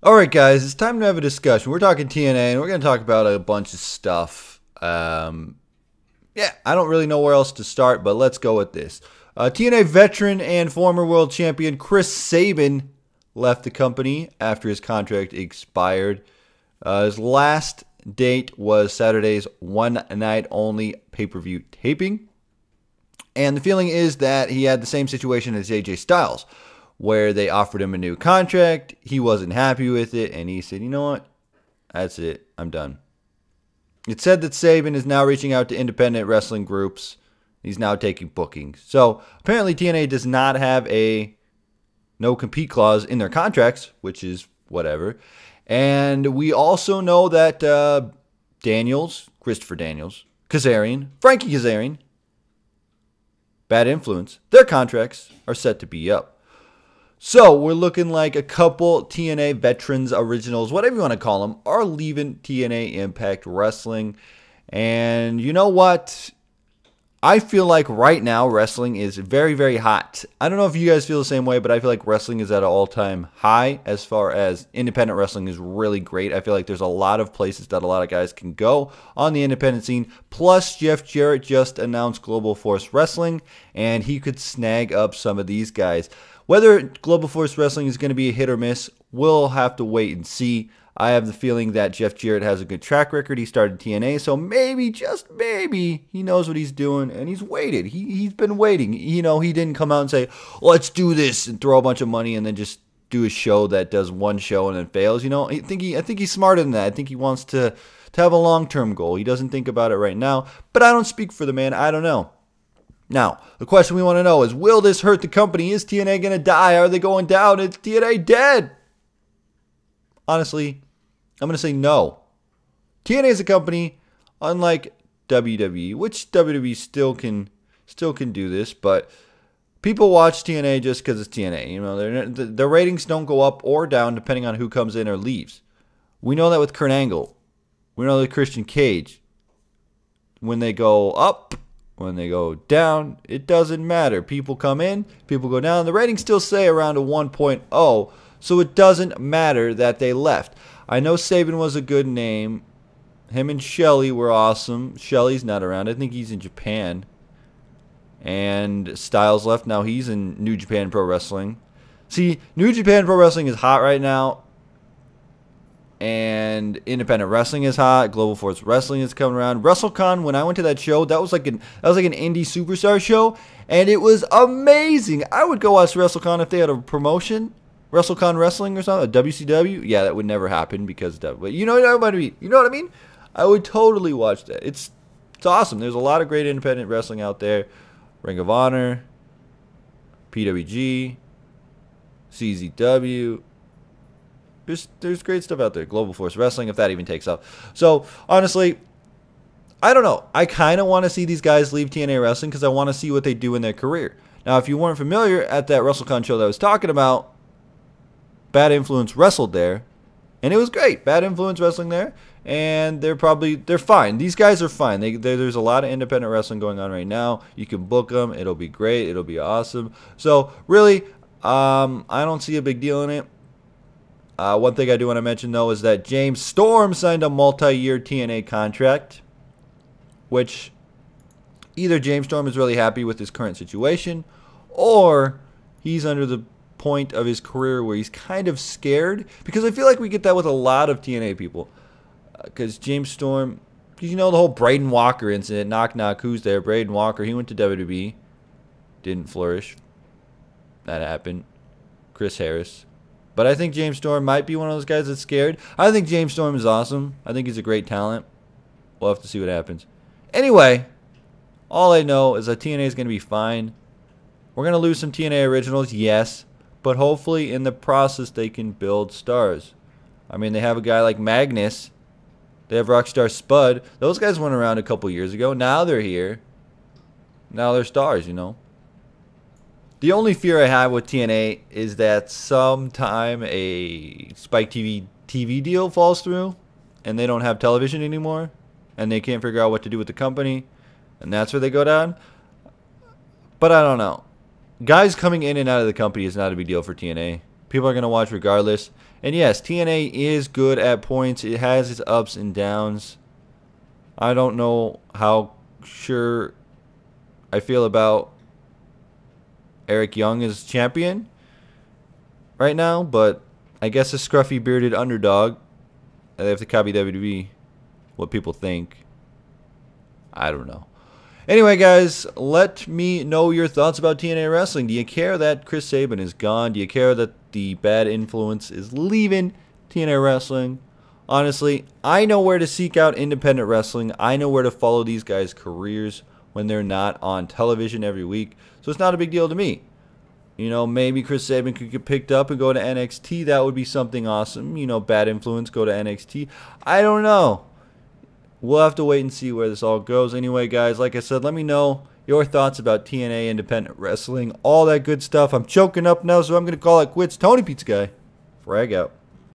Alright guys, it's time to have a discussion. We're talking TNA and we're going to talk about a bunch of stuff. Yeah, I don't really know where else to start, but let's go with this. TNA veteran and former world champion Chris Sabin left the company after his contract expired. His last date was Saturday's one night only pay-per-view taping. And the feeling is that he had the same situation as AJ Styles, where they offered him a new contract. He wasn't happy with it, and he said, you know what? That's it. I'm done. It's said that Sabin is now reaching out to independent wrestling groups. He's now taking bookings. So apparently TNA does not have a no-compete clause in their contracts, which is whatever. And we also know that Christopher Daniels, Kazarian, Frankie Kazarian, Bad Influence, their contracts are set to be up. So we're looking like a couple TNA veterans, originals, whatever you want to call them, are leaving TNA Impact Wrestling. And you know what? I feel like right now wrestling is very, very hot. I don't know if you guys feel the same way, but I feel like wrestling is at an all-time high as far as independent wrestling is really great. I feel like there's a lot of places that a lot of guys can go on the independent scene. Plus, Jeff Jarrett just announced Global Force Wrestling, and he could snag up some of these guys. Whether Global Force Wrestling is going to be a hit or miss, we'll have to wait and see. I have the feeling that Jeff Jarrett has a good track record. He started TNA, so maybe, just maybe, he knows what he's doing, and he's waited. He's been waiting. You know, he didn't come out and say, let's do this, and throw a bunch of money, and then just do a show that does one show and then fails. You know, I think he's smarter than that. I think he wants to have a long-term goal. He doesn't think about it right now, but I don't speak for the man. I don't know. Now, the question we want to know is, will this hurt the company? Is TNA going to die? Are they going down? Is TNA dead? Honestly, I'm going to say no. TNA is a company, unlike WWE, which WWE still can do this, but people watch TNA just because it's TNA. You know, the ratings don't go up or down depending on who comes in or leaves. We know that with Kurt Angle. We know that Christian Cage. When they go up, when they go down, it doesn't matter. People come in, people go down. The ratings still say around a 1.0, so it doesn't matter that they left. I know Sabin was a good name. Him and Shelly were awesome. Shelly's not around. I think he's in Japan. And Styles left. Now he's in New Japan Pro Wrestling. See, New Japan Pro Wrestling is hot right now. And independent wrestling is hot. Global Force Wrestling is coming around. WrestleCon, when I went to that show, that was like an indie superstar show, and it was amazing. I would go watch WrestleCon if they had a promotion, WrestleCon Wrestling or something, a WCW. Yeah, that would never happen because that. But you know what I mean? You know what I mean? I would totally watch that. It's awesome. There's a lot of great independent wrestling out there. Ring of Honor, PWG, CZW. There's great stuff out there. Global Force Wrestling, if that even takes off. So, honestly, I don't know. I kind of want to see these guys leave TNA Wrestling because I want to see what they do in their career. Now, if you weren't familiar, at that WrestleCon show that I was talking about, Bad Influence wrestled there, and it was great. Bad Influence wrestling there, and they're fine. These guys are fine. There's a lot of independent wrestling going on right now. You can book them. It'll be great. It'll be awesome. So, really, I don't see a big deal in it. One thing I do want to mention, though, is that James Storm signed a multi-year TNA contract, which either James Storm is really happy with his current situation, or he's under the point of his career where he's kind of scared, because I feel like we get that with a lot of TNA people, because James Storm, you know, the whole Braden Walker incident, knock knock, who's there? Braden Walker, he went to WWE, didn't flourish. That happened. Chris Harris. But I think James Storm might be one of those guys that's scared. I think James Storm is awesome. I think he's a great talent. We'll have to see what happens. Anyway, all I know is that TNA is going to be fine. We're going to lose some TNA originals, yes. But hopefully in the process they can build stars. I mean, they have a guy like Magnus. They have Rockstar Spud. Those guys went around a couple years ago. Now they're here. Now they're stars, you know. The only fear I have with TNA is that sometime a Spike TV deal falls through and they don't have television anymore and they can't figure out what to do with the company, and that's where they go down. But I don't know. Guys coming in and out of the company is not a big deal for TNA. People are going to watch regardless. And yes, TNA is good at points. It has its ups and downs. I don't know how sure I feel about Eric Young as champion right now, but I guess a scruffy bearded underdog. They have to copy WWE. What people think, I don't know. Anyway, guys, let me know your thoughts about TNA Wrestling. Do you care that Chris Sabin is gone? Do you care that the bad influence is leaving TNA Wrestling? Honestly, I know where to seek out independent wrestling. I know where to follow these guys' careers when they're not on television every week. So it's not a big deal to me. You know, maybe Chris Sabin could get picked up and go to NXT. That would be something awesome. You know, bad influence, go to NXT. I don't know. We'll have to wait and see where this all goes. Anyway, guys, like I said, let me know your thoughts about TNA Independent Wrestling. All that good stuff. I'm choking up now, so I'm going to call it quits. Tony Pizza Guy. Frag out.